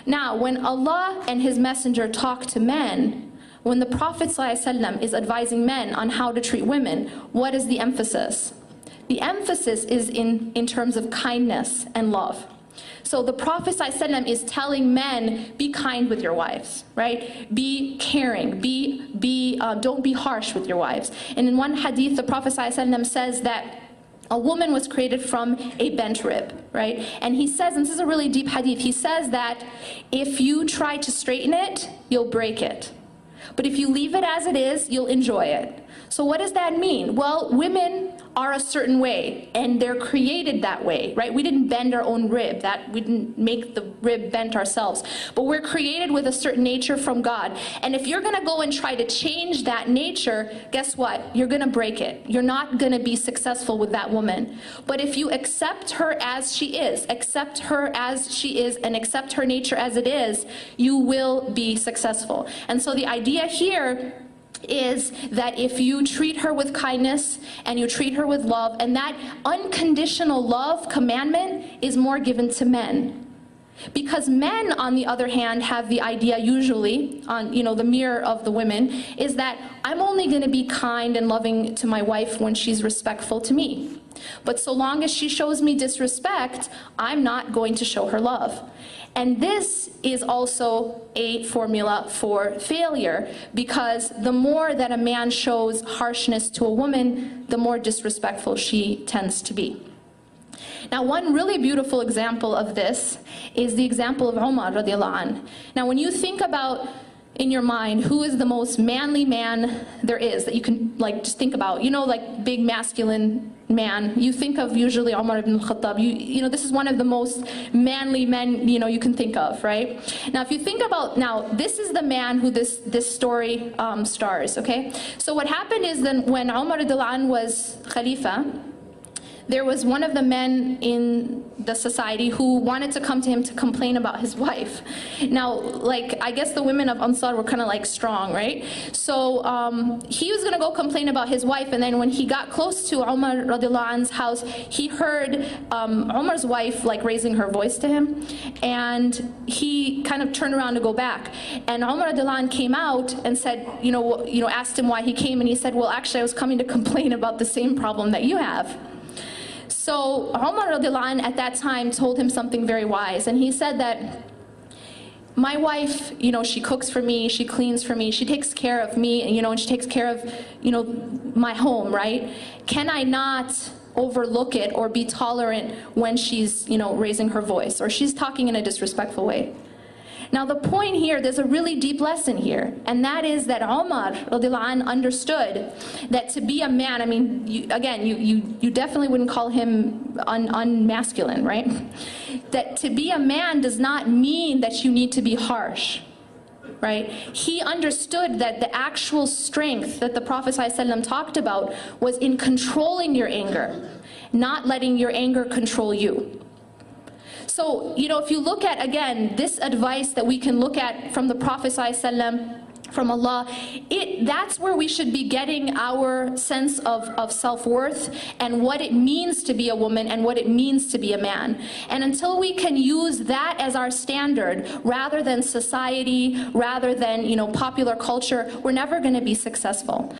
Now, when Allah and His Messenger talk to men, when the Prophet ﷺ is advising men on how to treat women, what is the emphasis? The emphasis is in terms of kindness and love. So the Prophet ﷺ is telling men, be kind with your wives, right? Be caring, don't be harsh with your wives. And in one hadith, the Prophet ﷺ says that a woman was created from a bent rib, right? And he says, and this is a really deep hadith, he says that if you try to straighten it, you'll break it. But if you leave it as it is, you'll enjoy it. So what does that mean? Well, women are a certain way, and they're created that way, right? We didn't bend our own rib, we didn't make the rib bent ourselves. But we're created with a certain nature from God. And if you're gonna go and try to change that nature, guess what? You're gonna break it. You're not gonna be successful with that woman. But if you accept her as she is, and accept her nature as it is, you will be successful. And so the idea here is that if you treat her with kindness and you treat her with love, and that unconditional love commandment is more given to men. Because men, on the other hand, have the idea usually, on the mirror of the women, is that I'm only going to be kind and loving to my wife when she's respectful to me. But so long as she shows me disrespect, I'm not going to show her love. And this is also a formula for failure, because the more that a man shows harshness to a woman, the more disrespectful she tends to be. Now, one really beautiful example of this is the example of Umar radiallahu anh. Now, when you think about in your mind who is the most manly man there is that you can just think about, big masculine man, you think of usually Umar ibn al-Khattab. This is one of the most manly men you can think of, right? Now, if you think about, this is the man who this story stars, okay? So what happened is then when Umar radiallahu anh was Khalifa, there was one of the men in the society who wanted to come to him to complain about his wife. Now, I guess the women of Ansar were kind of strong, right? So he was gonna go complain about his wife, and then when he got close to Umar radiallahu anhu's house, he heard Umar's wife raising her voice to him, and he kind of turned around to go back. And Umar radiallahu anh came out and said, asked him why he came, and he said, well, actually I was coming to complain about the same problem that you have. So Umar radiallahu anh at that time told him something very wise, and he said that my wife, she cooks for me, she cleans for me, she takes care of me, and she takes care of, my home, right? Can I not overlook it or be tolerant when she's, raising her voice or she's talking in a disrespectful way? Now the point here, there's a really deep lesson here, and that is that Umar radiallahu anh understood that to be a man, you definitely wouldn't call him unmasculine, right? That to be a man does not mean that you need to be harsh, right? He understood that the actual strength that the Prophet ﷺ talked about was in controlling your anger, not letting your anger control you. So, if you look at, again, this advice that we can look at from the Prophet ﷺ, from Allah, that's where we should be getting our sense of self-worth and what it means to be a woman and what it means to be a man. And until we can use that as our standard, rather than society, rather than, popular culture, we're never going to be successful.